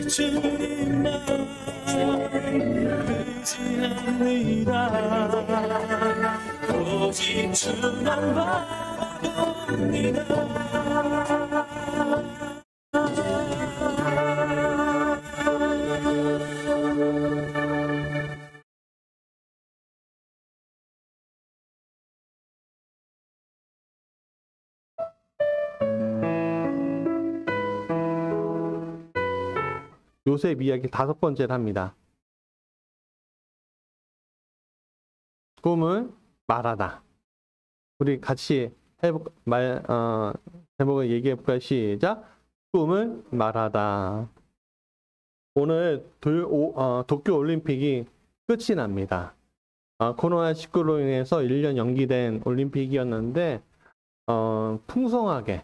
주님만 의지합니다. 오직 주만 바라봅니다. 요셉 이야기 5번째를 합니다. 꿈을 말하다. 우리 같이 제목을 얘기해볼까요? 시작. 꿈을 말하다. 오늘 도쿄올림픽이 끝이 납니다. 코로나19로 인해서 1년 연기된 올림픽이었는데 풍성하게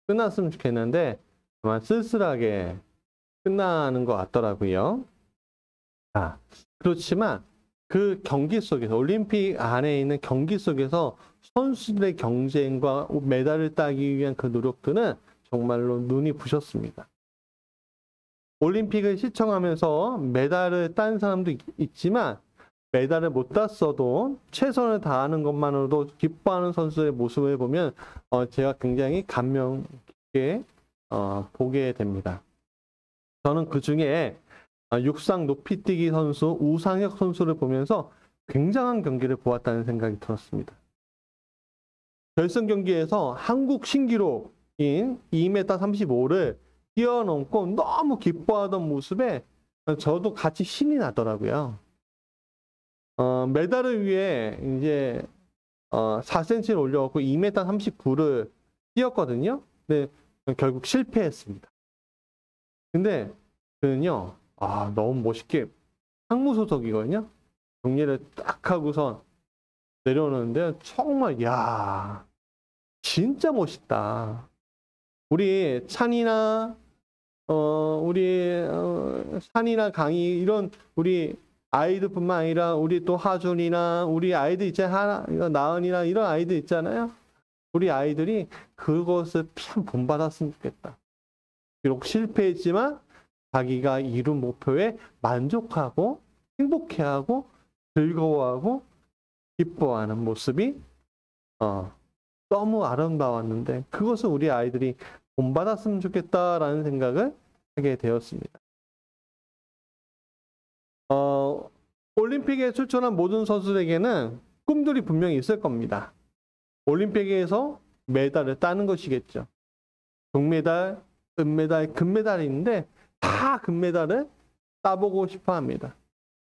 끝났으면 좋겠는데 아마 쓸쓸하게 끝나는 것 같더라고요. 그렇지만 그 경기 속에서, 올림픽 안에 있는 경기 속에서 선수들의 경쟁과 메달을 따기 위한 그 노력들은 정말로 눈이 부셨습니다. 올림픽을 시청하면서 메달을 딴 사람도 있지만 메달을 못 땄어도 최선을 다하는 것만으로도 기뻐하는 선수의 모습을 보면 제가 굉장히 감명 깊게 보게 됩니다. 저는 그 중에 육상 높이뛰기 선수 우상혁 선수를 보면서 굉장한 경기를 보았다는 생각이 들었습니다. 결승 경기에서 한국 신기록인 2m35를 뛰어넘고 너무 기뻐하던 모습에 저도 같이 신이 나더라고요. 메달을 위해 이제 4cm를 올려갖고 2m39를 뛰었거든요. 근데 결국 실패했습니다. 근데 그는요, 너무 멋있게 상무 소속이거든요. 정리를 딱 하고선 내려오는데 정말 진짜 멋있다. 우리 찬이나 산이나 강희 이런 우리 아이들뿐만 아니라 우리 또 하준이나 우리 아이들 있잖아요. 나은이나 이런 아이들 있잖아요. 우리 아이들이 그것을 참 본받았으면 좋겠다. 비록 실패했지만 자기가 이룬 목표에 만족하고 행복해하고 즐거워하고 기뻐하는 모습이 너무 아름다웠는데 그것을 우리 아이들이 본받았으면 좋겠다라는 생각을 하게 되었습니다. 올림픽에 출전한 모든 선수들에게는 꿈들이 분명히 있을 겁니다. 올림픽에서 메달을 따는 것이겠죠. 동메달, 은메달, 금메달이 있는데 다 금메달을 따보고 싶어 합니다.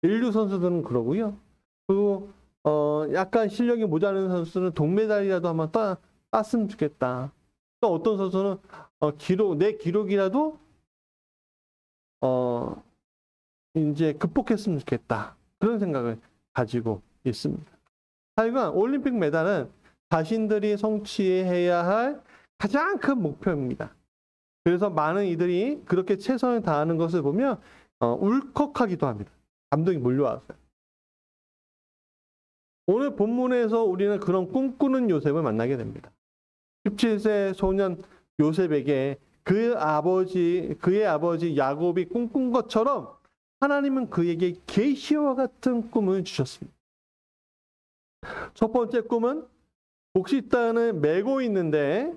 인류 선수들은 그러고요. 그리고 약간 실력이 모자라는 선수는 동메달이라도 한번 땄으면 좋겠다. 또 어떤 선수는 내 기록이라도 이제 극복했으면 좋겠다. 그런 생각을 가지고 있습니다. 하여간 올림픽 메달은 자신들이 성취해야 할 가장 큰 목표입니다. 그래서 많은 이들이 그렇게 최선을 다하는 것을 보면 울컥하기도 합니다. 감동이 몰려와서요. 오늘 본문에서 우리는 그런 꿈꾸는 요셉을 만나게 됩니다. 17세 소년 요셉에게 그의 아버지 야곱이 꿈꾼 것처럼 하나님은 그에게 계시와 같은 꿈을 주셨습니다. 첫 번째 꿈은 곡식단을 메고 있는데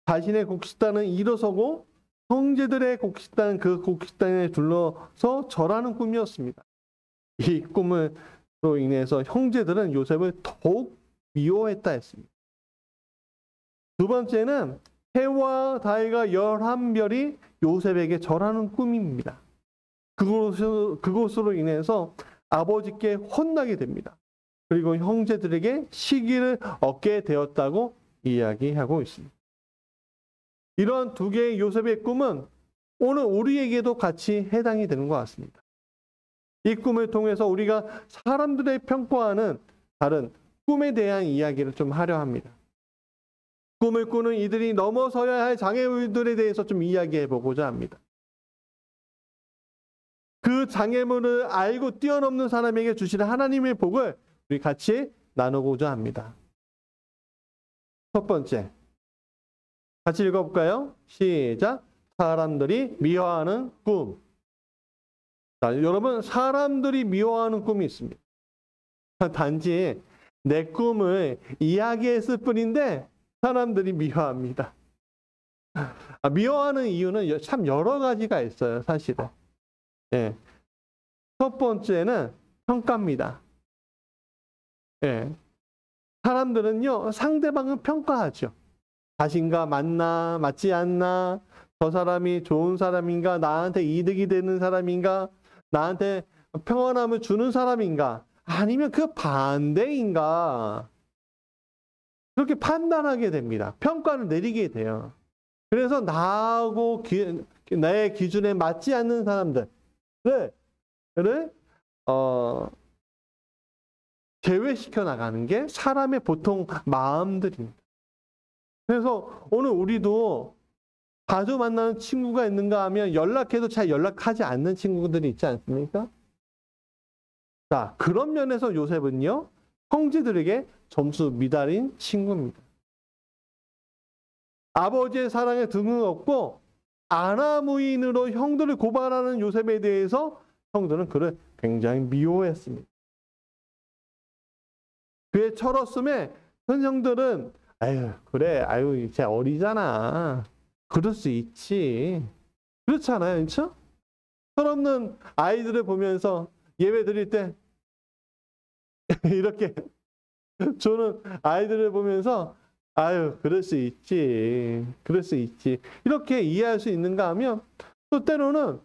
자신의 곡식단은 일어서고 형제들의 곡식단 그 곡식단에 둘러서 절하는 꿈이었습니다. 이 꿈으로 인해서 형제들은 요셉을 더욱 미워했다 했습니다. 두 번째는 해와 달과 11별이 요셉에게 절하는 꿈입니다. 그것으로 인해서 아버지께 혼나게 됩니다. 그리고 형제들에게 시기를 얻게 되었다고 이야기하고 있습니다. 이러한 두 개의 요셉의 꿈은 오늘 우리에게도 같이 해당이 되는 것 같습니다. 이 꿈을 통해서 우리가 사람들의 평가하는 다른 꿈에 대한 이야기를 좀 하려 합니다. 꿈을 꾸는 이들이 넘어서야 할 장애물들에 대해서 좀 이야기해 보고자 합니다. 그 장애물을 알고 뛰어넘는 사람에게 주시는 하나님의 복을 우리 같이 나누고자 합니다. 첫 번째, 같이 읽어볼까요? 시작. 사람들이 미워하는 꿈. 자, 여러분, 사람들이 미워하는 꿈이 있습니다. 단지 내 꿈을 이야기했을 뿐인데 사람들이 미워합니다. 미워하는 이유는 참 여러 가지가 있어요, 사실은. 예. 첫 번째는 평가입니다. 예. 사람들은요, 상대방을 평가하죠. 자신과 맞나, 맞지 않나, 저 사람이 좋은 사람인가, 나한테 이득이 되는 사람인가, 나한테 평안함을 주는 사람인가, 아니면 그 반대인가. 그렇게 판단하게 됩니다. 평가를 내리게 돼요. 그래서 나하고 나의 기준에 맞지 않는 사람들을 제외시켜 나가는 게 사람의 보통 마음들입니다. 그래서 오늘 우리도 자주 만나는 친구가 있는가 하면 연락해도 잘 연락하지 않는 친구들이 있지 않습니까? 자, 그런 면에서 요셉은요, 형제들에게 점수 미달인 친구입니다. 아버지의 사랑에 등을 얻고 아나무인으로 형들을 고발하는 요셉에 대해서 형들은 그를 굉장히 미워했습니다. 그의 철없음에 큰 형들은 아유 그래 아유 이제 어리잖아 그럴 수 있지 그렇잖아요, 그렇죠? 철없는 아이들을 보면서 예배 드릴 때 이렇게 저는 아이들을 보면서 아유 그럴 수 있지 그럴 수 있지 이렇게 이해할 수 있는가 하면 또 때로는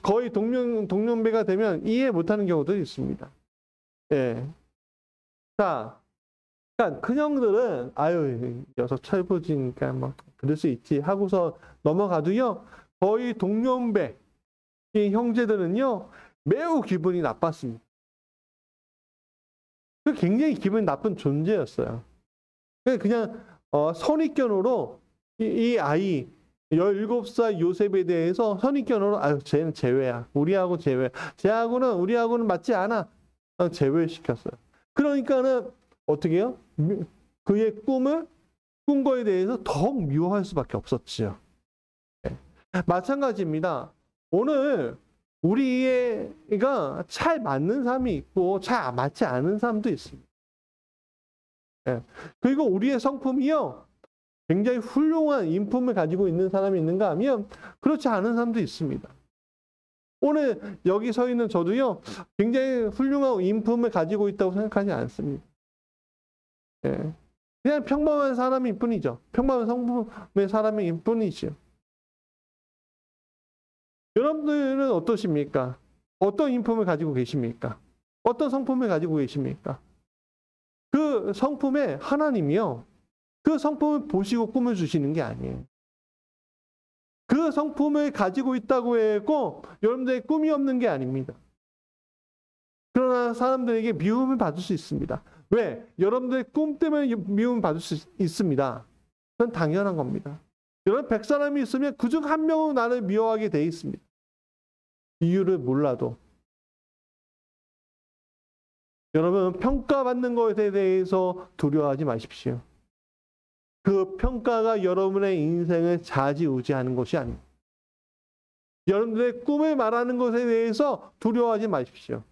거의 동년배가 되면 이해 못하는 경우도 있습니다. 예. 자, 그러니까 큰형들은 아유 녀석 철부지니까 뭐 그럴 수 있지 하고서 넘어가도요, 거의 동년배 이 형제들은요 매우 기분이 나빴습니다. 그 굉장히 기분이 나쁜 존재였어요. 그냥 선입견으로 이 아이 17살 요셉에 대해서 선입견으로 아유 쟤는 제외야 우리하고 제외 쟤하고는 우리하고는 맞지 않아 제외시켰어요. 그러니까는 어떻게 해요? 그의 꿈을 꾼 거에 대해서 더욱 미워할 수밖에 없었지요. 네. 마찬가지입니다. 오늘 우리가 잘 맞는 사람이 있고 잘 맞지 않은 사람도 있습니다. 네. 그리고 우리의 성품이요 굉장히 훌륭한 인품을 가지고 있는 사람이 있는가 하면 그렇지 않은 사람도 있습니다. 오늘 여기 서 있는 저도요 굉장히 훌륭한 인품을 가지고 있다고 생각하지 않습니다. 예. 그냥 평범한 사람일 뿐이죠. 평범한 성품의 사람일 뿐이죠. 여러분들은 어떠십니까? 어떤 인품을 가지고 계십니까? 어떤 성품을 가지고 계십니까? 그 성품에 하나님이요 그 성품을 보시고 꿈을 주시는 게 아니에요. 그 성품을 가지고 있다고 해고 여러분들의 꿈이 없는 게 아닙니다. 그러나 사람들에게 미움을 받을 수 있습니다. 왜? 여러분들의 꿈 때문에 미움을 받을 수 있습니다. 그건 당연한 겁니다. 여러분 100사람이 있으면 그중 한 명은 나를 미워하게 돼 있습니다. 이유를 몰라도. 여러분 평가받는 것에 대해서 두려워하지 마십시오. 그 평가가 여러분의 인생을 좌지우지하는 것이 아닙니다. 여러분들의 꿈을 말하는 것에 대해서 두려워하지 마십시오.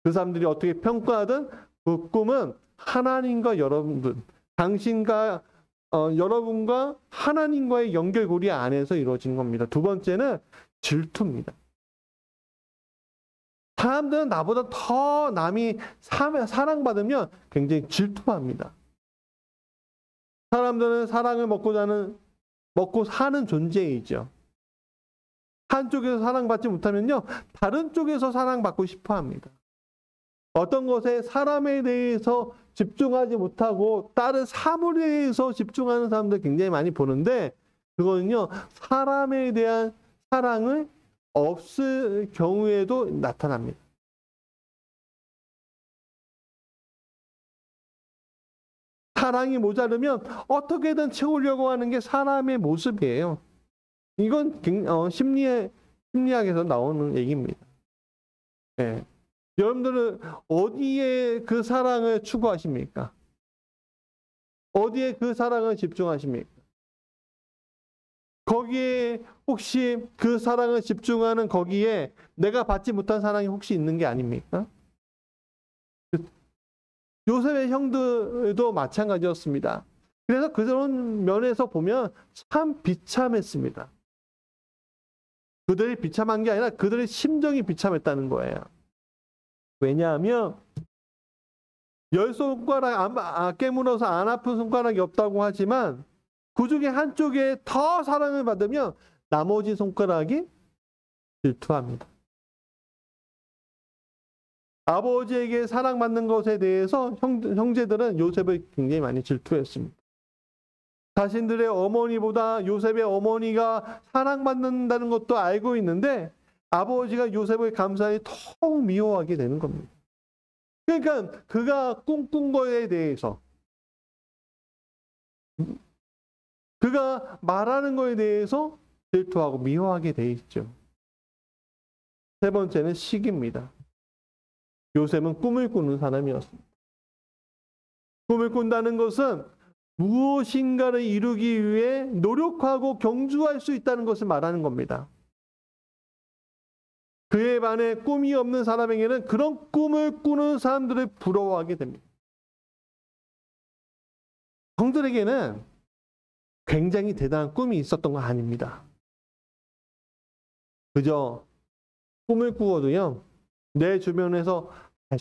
그 사람들이 어떻게 평가하든 그 꿈은 하나님과 여러분, 당신과 여러분과 하나님과의 연결고리 안에서 이루어진 겁니다. 두 번째는 질투입니다. 사람들은 나보다 더 남이 사랑받으면 굉장히 질투합니다. 사람들은 사랑을 먹고 사는 존재이죠. 한쪽에서 사랑받지 못하면요, 다른 쪽에서 사랑받고 싶어 합니다. 어떤 것에 사람에 대해서 집중하지 못하고 다른 사물에 대해서 집중하는 사람들 굉장히 많이 보는데, 그거는요, 사람에 대한 사랑을 없을 경우에도 나타납니다. 사랑이 모자르면 어떻게든 채우려고 하는 게 사람의 모습이에요. 이건 심리학에서 나오는 얘기입니다. 네. 여러분들은 어디에 그 사랑을 추구하십니까? 어디에 그 사랑을 집중하십니까? 거기에 혹시 그 사랑을 집중하는 거기에 내가 받지 못한 사랑이 혹시 있는 게 아닙니까? 요셉의 형들도 마찬가지였습니다. 그래서 그런 면에서 보면 참 비참했습니다. 그들이 비참한 게 아니라 그들의 심정이 비참했다는 거예요. 왜냐하면 10손가락 깨물어서 안 아픈 손가락이 없다고 하지만 그 중에 한쪽에 더 사랑을 받으면 나머지 손가락이 질투합니다. 아버지에게 사랑받는 것에 대해서 형제들은 요셉을 굉장히 많이 질투했습니다. 자신들의 어머니보다 요셉의 어머니가 사랑받는다는 것도 알고 있는데 아버지가 요셉을 감사히 더욱 미워하게 되는 겁니다. 그러니까 그가 꿈꾼 거에 대해서, 그가 말하는 거에 대해서 질투하고 미워하게 돼 있죠. 세 번째는 시기입니다. 요셉은 꿈을 꾸는 사람이었습니다. 꿈을 꾼다는 것은 무엇인가를 이루기 위해 노력하고 경주할 수 있다는 것을 말하는 겁니다. 그에 반해 꿈이 없는 사람에게는 그런 꿈을 꾸는 사람들을 부러워하게 됩니다. 형들에게는 굉장히 대단한 꿈이 있었던 거 아닙니다. 그저 꿈을 꾸어도요, 내 주변에서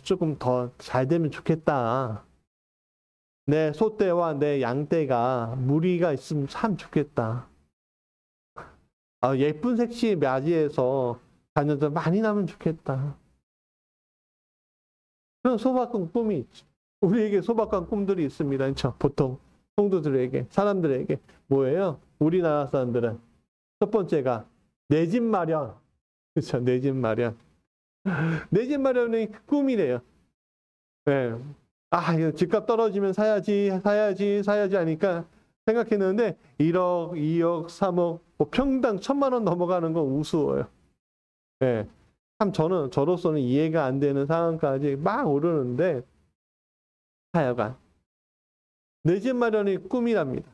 조금 더 잘 되면 좋겠다. 내 소떼와 내 양떼가 무리가 있으면 참 좋겠다. 예쁜 색시 맞이해서 자녀들 많이 나면 좋겠다. 그런 소박한 꿈이 있죠. 우리에게 소박한 꿈들이 있습니다. 그렇죠? 보통 성도들에게, 사람들에게. 뭐예요? 우리나라 사람들은 첫 번째가 내 집 마련. 그렇죠? 내 집 마련. 내 집 마련이 꿈이래요. 네. 이거 집값 떨어지면 사야지 하니까 생각했는데 1억, 2억, 3억, 뭐 평당 1,000만 원 넘어가는 건 우스워요. 네. 참 저로서는 이해가 안 되는 상황까지 막 오르는데 하여간 내 집 마련이 꿈이랍니다.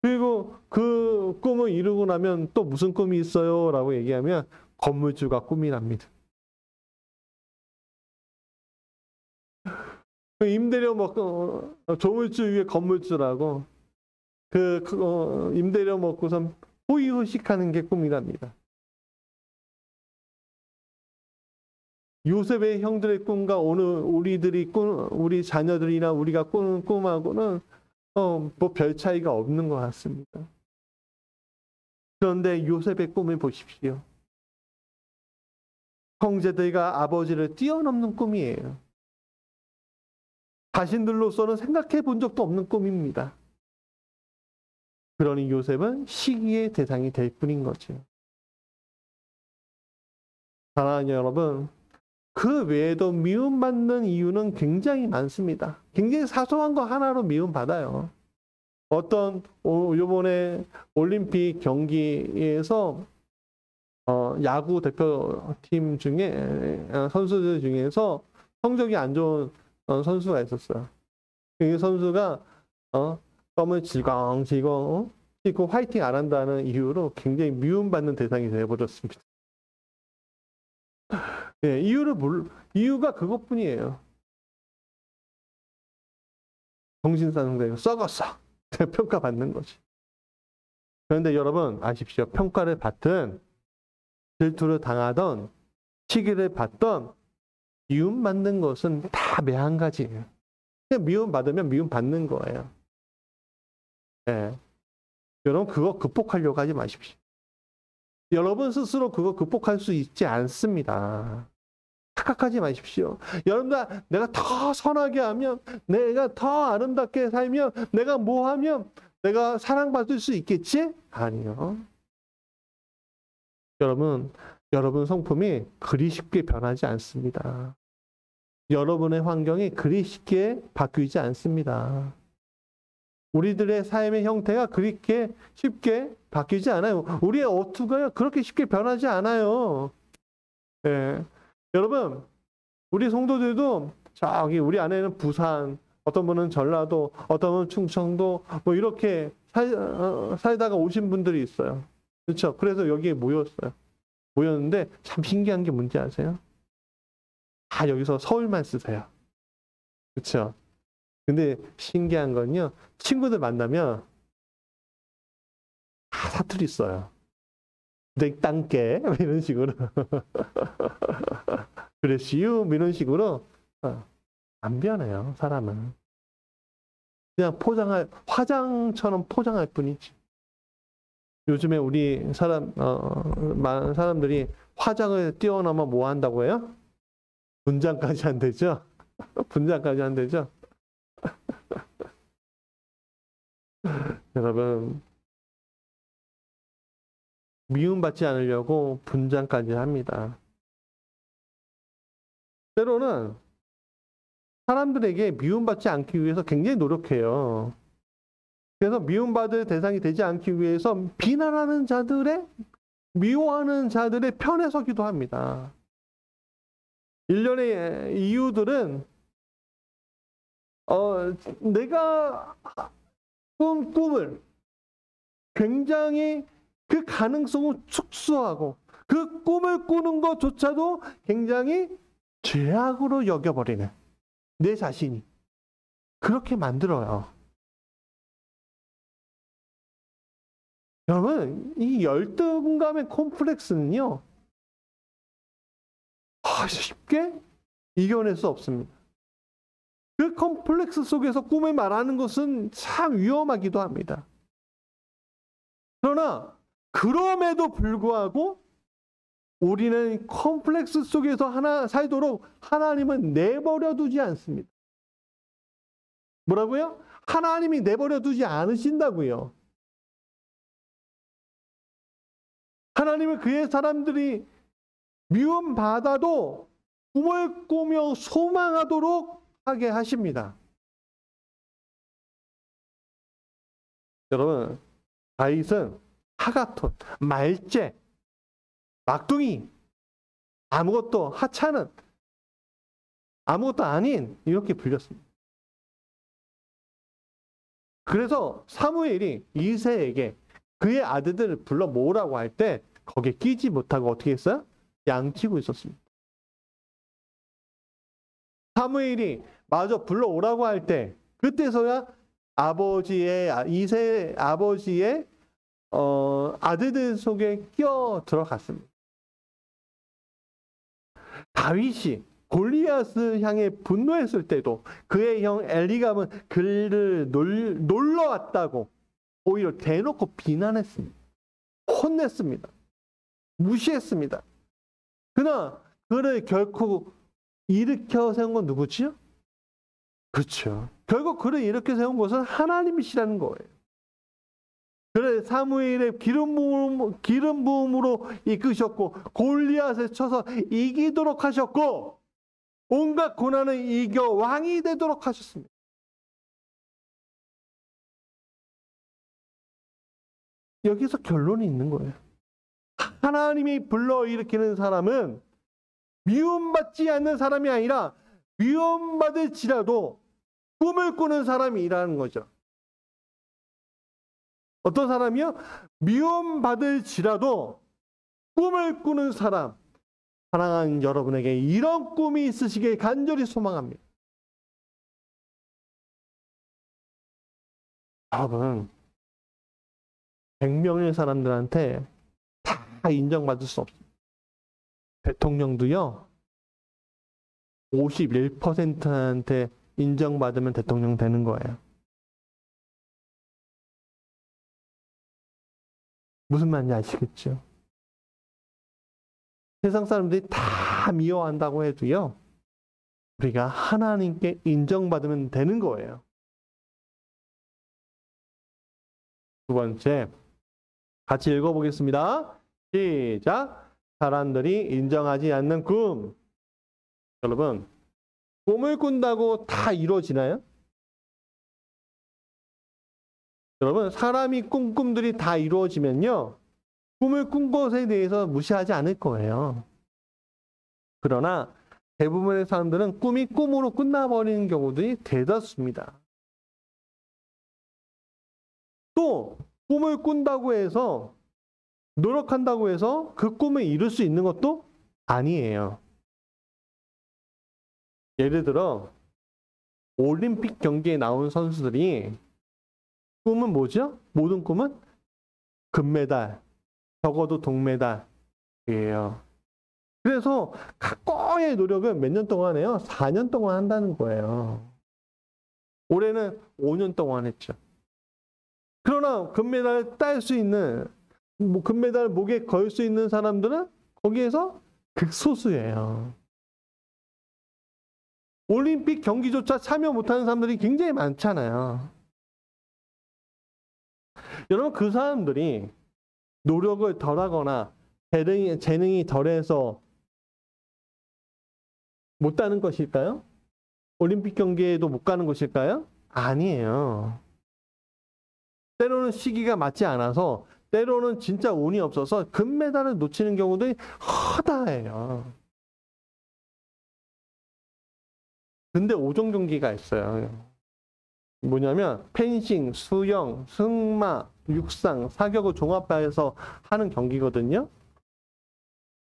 그리고 그 꿈을 이루고 나면 또 무슨 꿈이 있어요? 라고 얘기하면 건물주가 꿈이랍니다. 임대료 먹고 조물주 위에 건물주라고 임대료 먹고선 호의호식하는 게 꿈이랍니다. 요셉의 형들의 꿈과 오늘 우리 자녀들이나 우리가 꾸는 꿈하고는 뭐 별 차이가 없는 것 같습니다. 그런데 요셉의 꿈을 보십시오. 형제들과 아버지를 뛰어넘는 꿈이에요. 자신들로서는 생각해 본 적도 없는 꿈입니다. 그러니 요셉은 시기의 대상이 될 뿐인 거죠. 사랑하는 여러분, 그 외에도 미움받는 이유는 굉장히 많습니다. 굉장히 사소한 거 하나로 미움받아요. 이번에 올림픽 경기에서 야구 대표팀 중에 선수들 중에서 성적이 안 좋은 선수가 있었어요. 그 선수가 껌을 질겅질겅 씻고 화이팅 안 한다는 이유로 굉장히 미움받는 대상이 되어버렸습니다. 네, 이유가 그것뿐이에요. 정신상태가 썩었어. 평가받는 거지. 그런데 여러분 아십시오. 평가를 받든 질투를 당하던 시기를 받던 미움받는 것은 다 매한가지예요. 그냥 미움받으면 미움받는 거예요. 네. 여러분 그거 극복하려고 하지 마십시오. 여러분 스스로 그거 극복할 수 있지 않습니다. 착각하지 마십시오. 여러분들 내가 더 선하게 하면, 내가 더 아름답게 살면, 내가 뭐 하면 내가 사랑받을 수 있겠지? 아니요. 여러분 성품이 그리 쉽게 변하지 않습니다. 여러분의 환경이 그리 쉽게 바뀌지 않습니다. 우리들의 삶의 형태가 그렇게 쉽게 바뀌지 않아요. 우리의 어투가 그렇게 쉽게 변하지 않아요. 네. 여러분, 우리 성도들도 우리 안에는 부산, 어떤 분은 전라도, 어떤 분은 충청도, 뭐 이렇게 살다가 오신 분들이 있어요. 그렇죠? 그래서 여기에 모였어요. 모였는데 참 신기한 게 뭔지 아세요? 다 여기서 서울만 쓰세요. 그렇죠? 근데 신기한 건요. 친구들 만나면 다 사투리 써요. 내 땅께 이런 식으로. 그랬시유 이런 식으로 안 변해요. 사람은. 그냥 화장처럼 포장할 뿐이지. 요즘에 우리 많은 사람들이 화장을 뛰어넘어 뭐 한다고 해요? 분장까지 한대죠? 분장까지 한대죠? 여러분, 미움받지 않으려고 분장까지 합니다. 때로는 사람들에게 미움받지 않기 위해서 굉장히 노력해요. 그래서 미움받을 대상이 되지 않기 위해서 비난하는 자들의, 미워하는 자들의 편에 서기도 합니다. 일련의 이유들은 내가 꾼 꿈을 굉장히 그 가능성을 축소하고 그 꿈을 꾸는 것조차도 굉장히 죄악으로 여겨버리는 내 자신이 그렇게 만들어요. 여러분, 이 열등감의 콤플렉스는요, 쉽게 이겨낼 수 없습니다. 그 콤플렉스 속에서 꿈을 말하는 것은 참 위험하기도 합니다. 그러나 그럼에도 불구하고 우리는 콤플렉스 속에서 살도록 하나님은 내버려 두지 않습니다. 뭐라고요? 하나님이 내버려 두지 않으신다고요. 하나님은 그의 사람들이 미움받아도 꿈을 꾸며 소망하도록 하게 하십니다. 여러분, 다윗은 하가톤, 말제, 막둥이, 아무것도 하찮은, 아무것도 아닌 이렇게 불렸습니다. 그래서 사무엘이 이새에게 그의 아들들을 불러 모으라고 할 때 거기에 끼지 못하고 어떻게 했어요? 양치고 있었습니다. 사무엘이 마저 불러오라고 할 때 그때서야 이새 아버지의 아들들 속에 끼어 들어갔습니다. 다윗이 골리앗을 향해 분노했을 때도 그의 형 엘리갑은 그를 놀러왔다고 오히려 대놓고 비난했습니다. 혼냈습니다. 무시했습니다. 그러나 그를 결코 일으켜 세운 건 누구지요? 그렇죠. 결국 그를 일으켜 세운 것은 하나님이시라는 거예요. 그래 사무엘의 기름 부음으로 이끄셨고 골리앗을 쳐서 이기도록 하셨고 온갖 고난을 이겨 왕이 되도록 하셨습니다. 여기서 결론이 있는 거예요. 하나님이 불러일으키는 사람은 미움받지 않는 사람이 아니라 미움받을지라도 꿈을 꾸는 사람이라는 거죠. 어떤 사람이요? 미움받을지라도 꿈을 꾸는 사람. 사랑하는 여러분에게 이런 꿈이 있으시길 간절히 소망합니다. 여러분, 100명의 사람들한테 다 인정받을 수 없습니다. 대통령도요, 51%한테 인정받으면 대통령 되는 거예요. 무슨 말인지 아시겠죠? 세상 사람들이 다 미워한다고 해도요, 우리가 하나님께 인정받으면 되는 거예요. 두 번째, 같이 읽어보겠습니다. 시작! 사람들이 인정하지 않는 꿈. 여러분, 꿈을 꾼다고 다 이루어지나요? 여러분, 사람이 꾼 꿈들이 다 이루어지면요, 꿈을 꾼 것에 대해서 무시하지 않을 거예요. 그러나 대부분의 사람들은 꿈이 꿈으로 끝나버리는 경우들이 대다수입니다. 또 꿈을 꾼다고 해서 노력한다고 해서 그 꿈을 이룰 수 있는 것도 아니에요. 예를 들어 올림픽 경기에 나온 선수들이 꿈은 뭐죠? 모든 꿈은 금메달, 적어도 동메달이에요. 그래서 각고의 노력은 몇 년 동안 해요? 4년 동안 한다는 거예요. 올해는 5년 동안 했죠. 그러나 금메달 딸 수 있는, 금메달 목에 걸 수 있는 사람들은 거기에서 극소수예요. 올림픽 경기조차 참여 못하는 사람들이 굉장히 많잖아요. 여러분, 그 사람들이 노력을 덜하거나 재능이 덜해서 못 가는 것일까요? 올림픽 경기에도 못 가는 것일까요? 아니에요. 때로는 시기가 맞지 않아서, 때로는 진짜 운이 없어서 금메달을 놓치는 경우들이 허다해요. 근데 5종 경기가 있어요. 뭐냐면 펜싱, 수영, 승마, 육상, 사격을 종합해서 하는 경기거든요.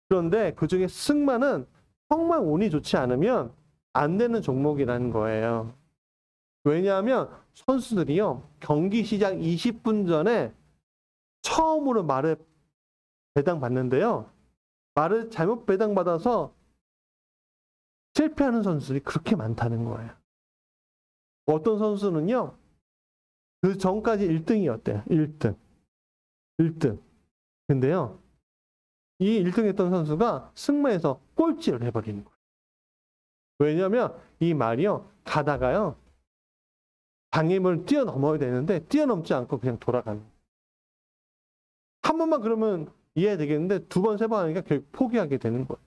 그런데 그중에 승마는 정말 운이 좋지 않으면 안 되는 종목이라는 거예요. 왜냐하면 선수들이요, 경기 시작 20분 전에 처음으로 말을 배당받는데요. 말을 잘못 배당받아서 실패하는 선수들이 그렇게 많다는 거예요. 어떤 선수는요, 그 전까지 1등이었대요. 1등. 근데요, 이 1등 했던 선수가 승마에서 꼴찌를 해버리는 거예요. 왜냐하면 이 말이요, 가다가요, 방해물을 뛰어넘어야 되는데 뛰어넘지 않고 그냥 돌아가는 거예요. 한 번만 그러면 이해되겠는데 두 번, 세 번 하니까 결국 포기하게 되는 거예요.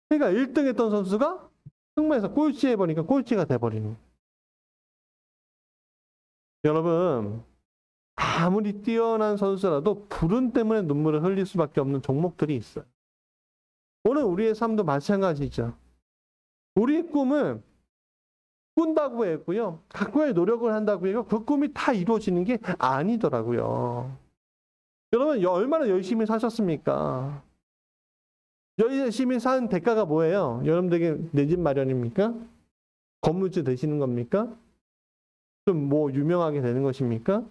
그러니까 1등 했던 선수가 승마에서 꼴찌 해버리니까 꼴찌가 돼버리는 거예요. 여러분, 아무리 뛰어난 선수라도 불운 때문에 눈물을 흘릴 수밖에 없는 종목들이 있어요. 오늘 우리의 삶도 마찬가지죠. 우리의 꿈은 꾼다고 했고요, 각고의 노력을 한다고 해서 그 꿈이 다 이루어지는 게 아니더라고요. 여러분, 얼마나 열심히 사셨습니까? 열심히 산 대가가 뭐예요? 여러분들에게 내 집 마련입니까? 건물주 되시는 겁니까? 좀 뭐 유명하게 되는 것입니까?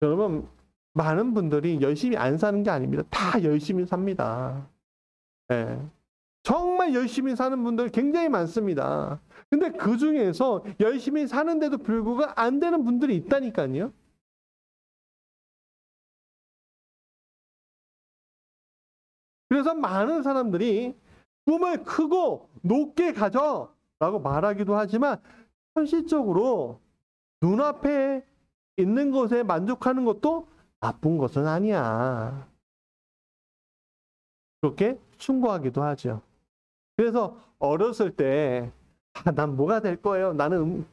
여러분, 많은 분들이 열심히 안 사는 게 아닙니다. 다 열심히 삽니다. 네. 정말 열심히 사는 분들 굉장히 많습니다. 근데 그 중에서 열심히 사는데도 불구하고 안 되는 분들이 있다니까요. 그래서 많은 사람들이 꿈을 크고 높게 가져라고 말하기도 하지만 현실적으로 눈앞에 있는 것에 만족하는 것도 나쁜 것은 아니야. 그렇게 충고하기도 하죠. 그래서 어렸을 때 난 뭐가 될 거예요? 나는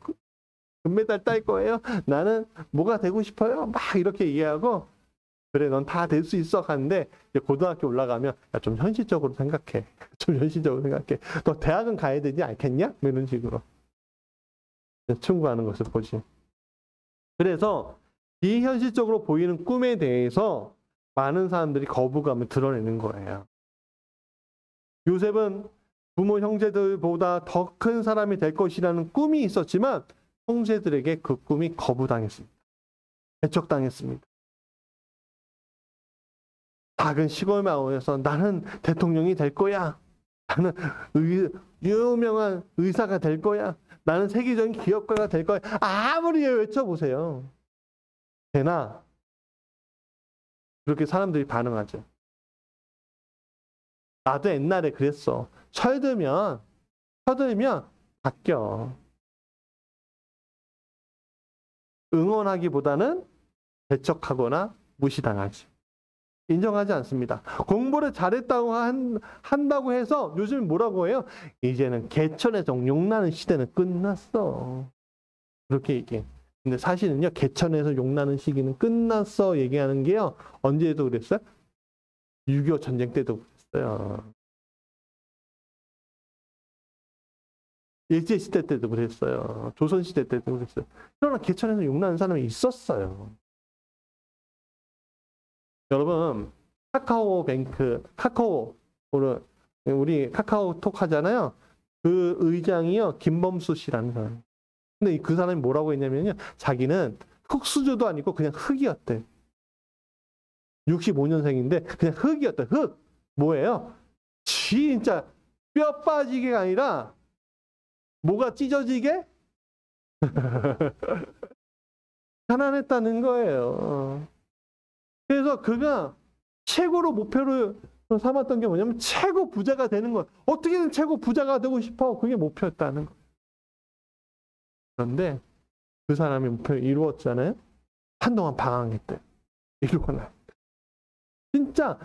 금메달 딸 거예요? 나는 뭐가 되고 싶어요? 막 이렇게 이해하고 그래, 넌 다 될 수 있어 하는데 이제 고등학교 올라가면 야, 좀 현실적으로 생각해. 좀 현실적으로 생각해. 너 대학은 가야 되지 않겠냐? 이런 식으로 충고하는 것을 보지. 그래서 비현실적으로 보이는 꿈에 대해서 많은 사람들이 거부감을 드러내는 거예요. 요셉은 부모 형제들보다 더 큰 사람이 될 것이라는 꿈이 있었지만 형제들에게 그 꿈이 거부당했습니다. 배척당했습니다. 작은 시골 마을에서 나는 대통령이 될 거야. 나는 유명한 의사가 될 거야. 나는 세계적인 기업가가 될 거야. 아무리 외쳐보세요. 되나? 그렇게 사람들이 반응하죠. 나도 옛날에 그랬어. 철들면 바뀌어. 응원하기보다는 배척하거나 무시당하지. 인정하지 않습니다. 공부를 잘했다고 한다고 해서 요즘 뭐라고 해요? 이제는 개천에서 용나는 시대는 끝났어. 그렇게 얘기해. 근데 사실은요, 개천에서 용나는 시기는 끝났어 얘기하는 게요, 언제도 그랬어요? 6.25 전쟁 때도 그랬어요. 일제시대 때도 그랬어요. 조선시대 때도 그랬어요. 그러나 개천에서 욕나는 사람이 있었어요. 여러분, 우리 카카오톡 하잖아요. 그 의장이요, 김범수 씨라는 사람. 근데 그 사람이 뭐라고 했냐면요. 자기는 흑수저도 아니고 그냥 흑이었대. 65년생인데 그냥 흑이었대. 흑. 뭐예요? 진짜 뼈 빠지게가 아니라 뭐가 찢어지게? 가난했다는 거예요. 그래서 그가 최고로 목표를 삼았던 게 뭐냐면 최고 부자가 되는 것. 어떻게든 최고 부자가 되고 싶어. 그게 목표였다는 거예요. 그런데 그 사람이 목표를 이루었잖아요. 한동안 방황했대요. 이루고 나요. 진짜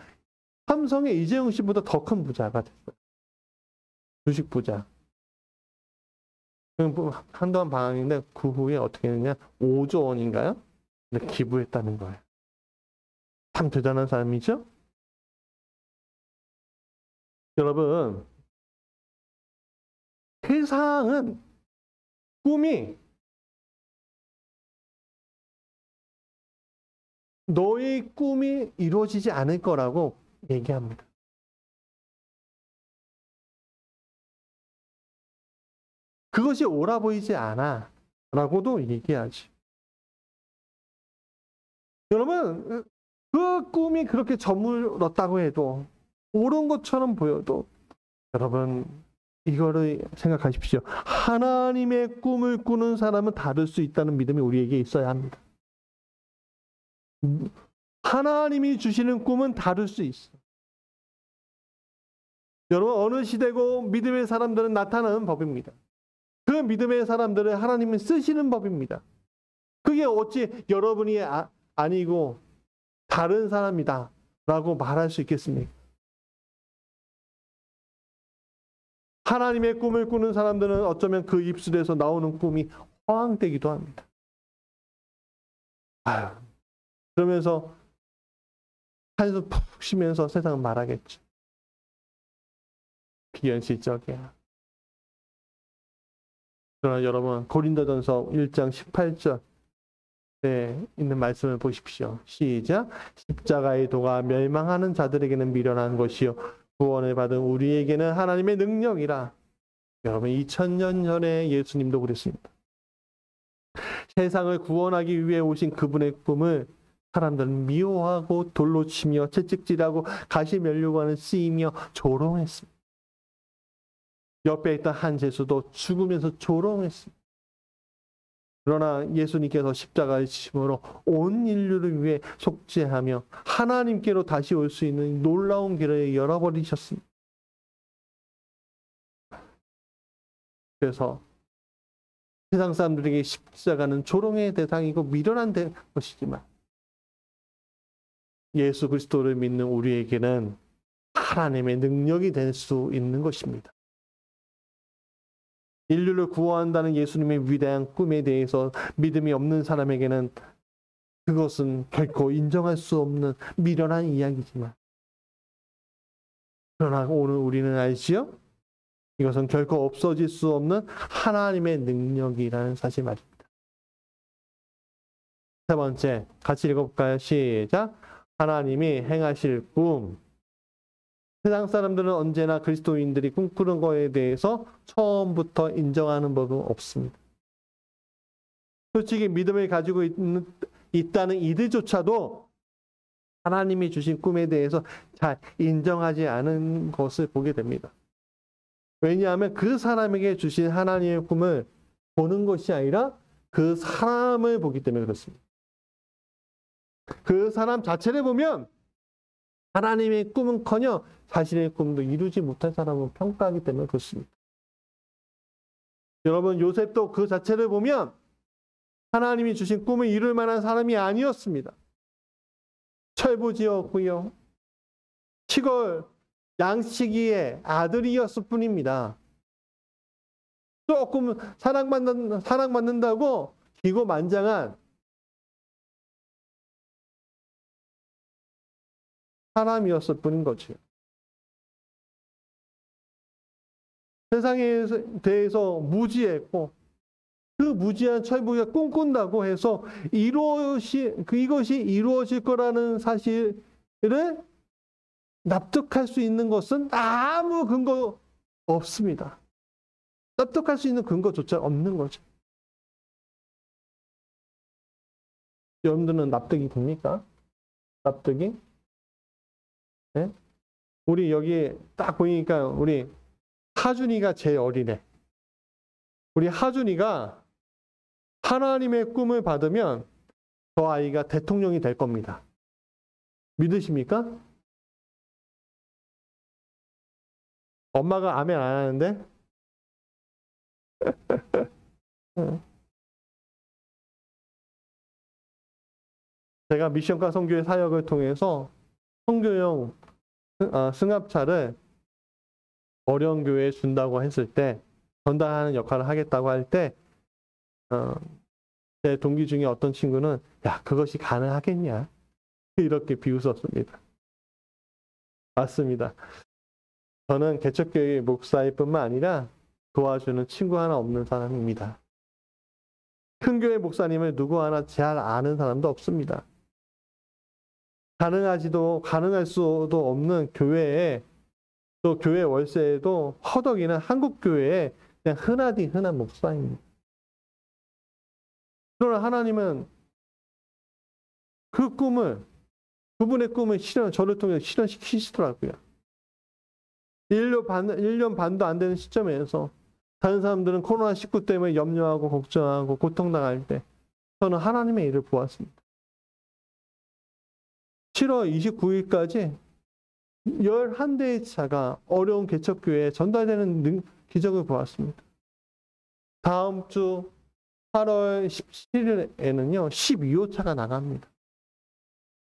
삼성의 이재용 씨보다 더 큰 부자가 됐어요. 주식 부자. 한동안 방황인데 그 후에 어떻게 했느냐. 5조 원인가요? 근데 기부했다는 거예요. 참 대단한 사람이죠? 여러분, 세상은 꿈이 너의 꿈이 이루어지지 않을 거라고 얘기합니다. 그것이 옳아 보이지 않아 라고도 얘기하지. 여러분, 그 꿈이 그렇게 저물었다고 해도 옳은 것처럼 보여도 여러분 이거를 생각하십시오. 하나님의 꿈을 꾸는 사람은 다를 수 있다는 믿음이 우리에게 있어야 합니다. 하나님이 주시는 꿈은 다를 수 있어. 여러분 어느 시대고 믿음의 사람들은 나타나는 법입니다. 그 믿음의 사람들을 하나님은 쓰시는 법입니다. 그게 어찌 여러분이 아니고 다른 사람이다 라고 말할 수 있겠습니까? 하나님의 꿈을 꾸는 사람들은 어쩌면 그 입술에서 나오는 꿈이 허황되기도 합니다. 그러면서 한숨 푹 쉬면서 세상은 말하겠죠. 비현실적이야. 그러나 여러분 고린도전서 1장 18절에 있는 말씀을 보십시오. 시작. 십자가의 도가 멸망하는 자들에게는 미련한 것이요 구원을 받은 우리에게는 하나님의 능력이라. 여러분 2000년 전에 예수님도 그랬습니다. 세상을 구원하기 위해 오신 그분의 꿈을 사람들은 미워하고 돌로 치며 채찍질하고 가시 멸류관을 쓰이며 조롱했습니다. 옆에 있던 한 제수도 죽으면서 조롱했습니다. 그러나 예수님께서 십자가의 지심으로 온 인류를 위해 속죄하며 하나님께로 다시 올 수 있는 놀라운 길을 열어버리셨습니다. 그래서 세상 사람들에게 십자가는 조롱의 대상이고 미련한 것이지만 예수 그리스도를 믿는 우리에게는 하나님의 능력이 될 수 있는 것입니다. 인류를 구원한다는 예수님의 위대한 꿈에 대해서 믿음이 없는 사람에게는 그것은 결코 인정할 수 없는 미련한 이야기지만 그러나 오늘 우리는 알지요? 이것은 결코 없어질 수 없는 하나님의 능력이라는 사실 말입니다. 세 번째, 같이 읽어볼까요? 시작. 하나님이 행하실 꿈. 세상 사람들은 언제나 그리스도인들이 꿈꾸는 거에 대해서 처음부터 인정하는 법은 없습니다. 솔직히 믿음을 가지고 있다는 이들조차도 하나님이 주신 꿈에 대해서 잘 인정하지 않은 것을 보게 됩니다. 왜냐하면 그 사람에게 주신 하나님의 꿈을 보는 것이 아니라 그 사람을 보기 때문에 그렇습니다. 그 사람 자체를 보면 하나님의 꿈은커녕 자신의 꿈도 이루지 못한 사람을 평가하기 때문에 그렇습니다. 여러분 요셉도 그 자체를 보면 하나님이 주신 꿈을 이룰 만한 사람이 아니었습니다. 철부지였고요. 시골 양치기의 아들이었을 뿐입니다. 조금 사랑받는다고 기고만장한 사람이었을 뿐인 거죠. 세상에 대해서 무지했고 그 무지한 철부가 꿈꾼다고 해서 이것이 이루어질 거라는 사실을 납득할 수 있는 것은 아무 근거 없습니다. 납득할 수 있는 근거조차 없는 거죠. 여러분들은 납득이 됩니까? 납득이? 네? 우리 여기 딱 보니까 우리 하준이가 제일 어리네. 우리 하준이가 하나님의 꿈을 받으면 저 아이가 대통령이 될 겁니다. 믿으십니까? 엄마가 아멘 안 하는데? 제가 미션과 선교의 사역을 통해서 선교용 승합차를 어려운 교회에 준다고 했을 때 전달하는 역할을 하겠다고 할 때 제 동기 중에 어떤 친구는 야 그것이 가능하겠냐 이렇게 비웃었습니다. 맞습니다. 저는 개척교회 목사일 뿐만 아니라 도와주는 친구 하나 없는 사람입니다. 큰 교회 목사님을 누구 하나 잘 아는 사람도 없습니다. 가능할 수도 없는 교회에 또 교회 월세에도 허덕이는 한국 교회에 그냥 흔한 목사입니다. 그러나 하나님은 그분의 꿈을 저를 통해 실현시키시더라고요. 1년 반도 안 되는 시점에서 다른 사람들은 코로나19 때문에 염려하고 걱정하고 고통당할 때 저는 하나님의 일을 보았습니다. 7월 29일까지 11대의 차가 어려운 개척교회에 전달되는 기적을 보았습니다. 다음 주 8월 17일에는요, 12호 차가 나갑니다.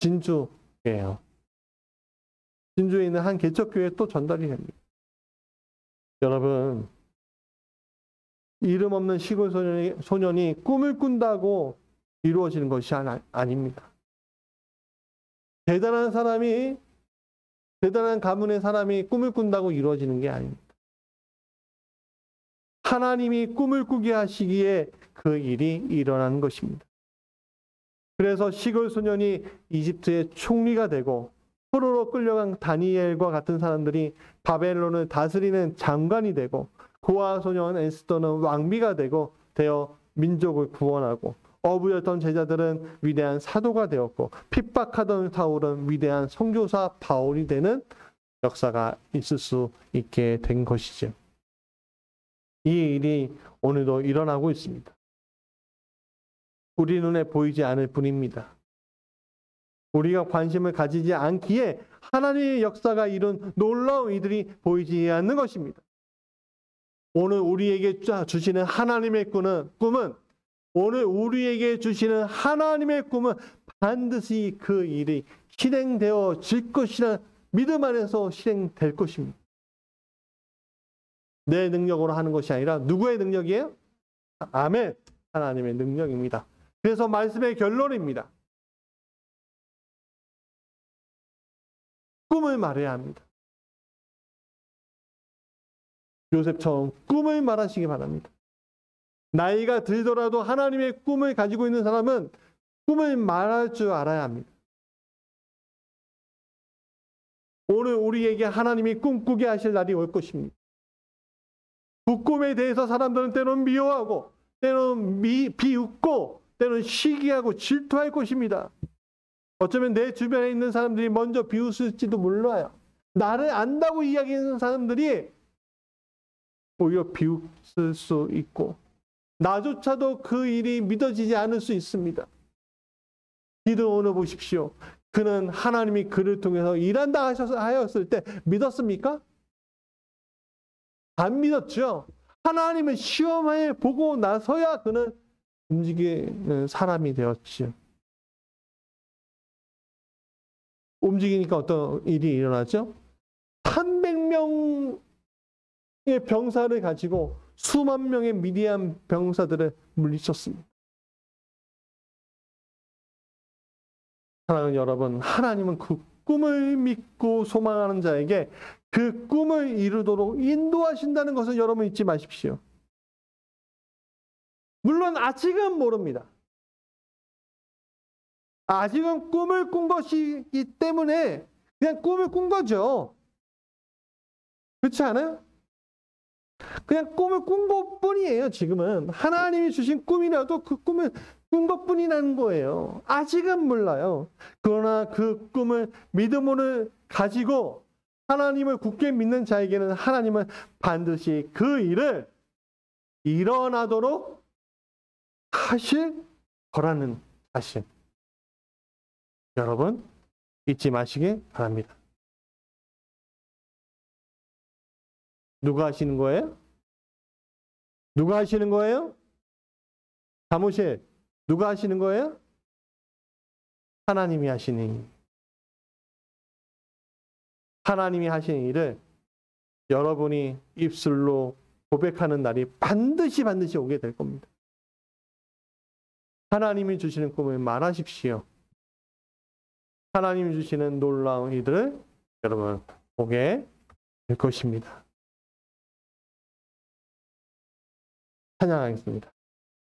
진주예요. 진주에 있는 한 개척교회에 또 전달이 됩니다. 여러분, 이름 없는 시골 소년이 꿈을 꾼다고 이루어지는 것이 아닙니다. 대단한 가문의 사람이 꿈을 꾼다고 이루어지는 게 아닙니다. 하나님이 꿈을 꾸게 하시기에 그 일이 일어나는 것입니다. 그래서 시골 소년이 이집트의 총리가 되고 포로로 끌려간 다니엘과 같은 사람들이 바벨론을 다스리는 장관이 되고 고아 소년 에스더는 왕비가 되어 민족을 구원하고 어부였던 제자들은 위대한 사도가 되었고 핍박하던 사울은 위대한 선교사 바울이 되는 역사가 있을 수 있게 된 것이죠. 이 일이 오늘도 일어나고 있습니다. 우리 눈에 보이지 않을 뿐입니다. 우리가 관심을 가지지 않기에 하나님의 역사가 이룬 놀라운 이들이 보이지 않는 것입니다. 오늘 우리에게 주시는 하나님의 꿈은 반드시 그 일이 실행되어질 것이라는 믿음 안에서 실행될 것입니다. 내 능력으로 하는 것이 아니라 누구의 능력이에요? 아멘. 하나님의 능력입니다. 그래서 말씀의 결론입니다. 꿈을 말해야 합니다. 요셉처럼 꿈을 말하시기 바랍니다. 나이가 들더라도 하나님의 꿈을 가지고 있는 사람은 꿈을 말할 줄 알아야 합니다. 오늘 우리에게 하나님이 꿈꾸게 하실 날이 올 것입니다. 그 꿈에 대해서 사람들은 때로는 미워하고 때로는 비웃고 때로는 시기하고 질투할 것입니다. 어쩌면 내 주변에 있는 사람들이 먼저 비웃을지도 몰라요. 나를 안다고 이야기하는 사람들이 오히려 비웃을 수 있고 나조차도 그 일이 믿어지지 않을 수 있습니다. 기드온을 보십시오. 그는 하나님이 그를 통해서 일한다 하였을 때 믿었습니까? 안 믿었죠. 하나님을 시험해 보고 나서야 그는 움직이는 사람이 되었죠. 움직이니까 어떤 일이 일어나죠? 300명의 병사를 가지고 수만 명의 미디안 병사들을 물리쳤습니다. 사랑하는 여러분, 하나님은 그 꿈을 믿고 소망하는 자에게 그 꿈을 이루도록 인도하신다는 것을 여러분 잊지 마십시오. 물론 아직은 모릅니다. 아직은 꿈을 꾼 것이기 때문에 그냥 꿈을 꾼 거죠. 그렇지 않아요? 그냥 꿈을 꾼 것뿐이에요. 지금은 하나님이 주신 꿈이라도 그 꿈을 꾼 것뿐이라는 거예요. 아직은 몰라요. 그러나 그 꿈을 믿음으로 가지고 하나님을 굳게 믿는 자에게는 하나님은 반드시 그 일을 일어나도록 하실 거라는 사실. 여러분 잊지 마시기 바랍니다. 누가 하시는 거예요? 누가 하시는 거예요? 사무실 누가 하시는 거예요? 하나님이 하시는 일. 하나님이 하시는 일을 여러분이 입술로 고백하는 날이 반드시 오게 될 겁니다. 하나님이 주시는 꿈을 말하십시오. 하나님이 주시는 놀라운 일들을 여러분 보게 될 것입니다. 찬양하겠습니다.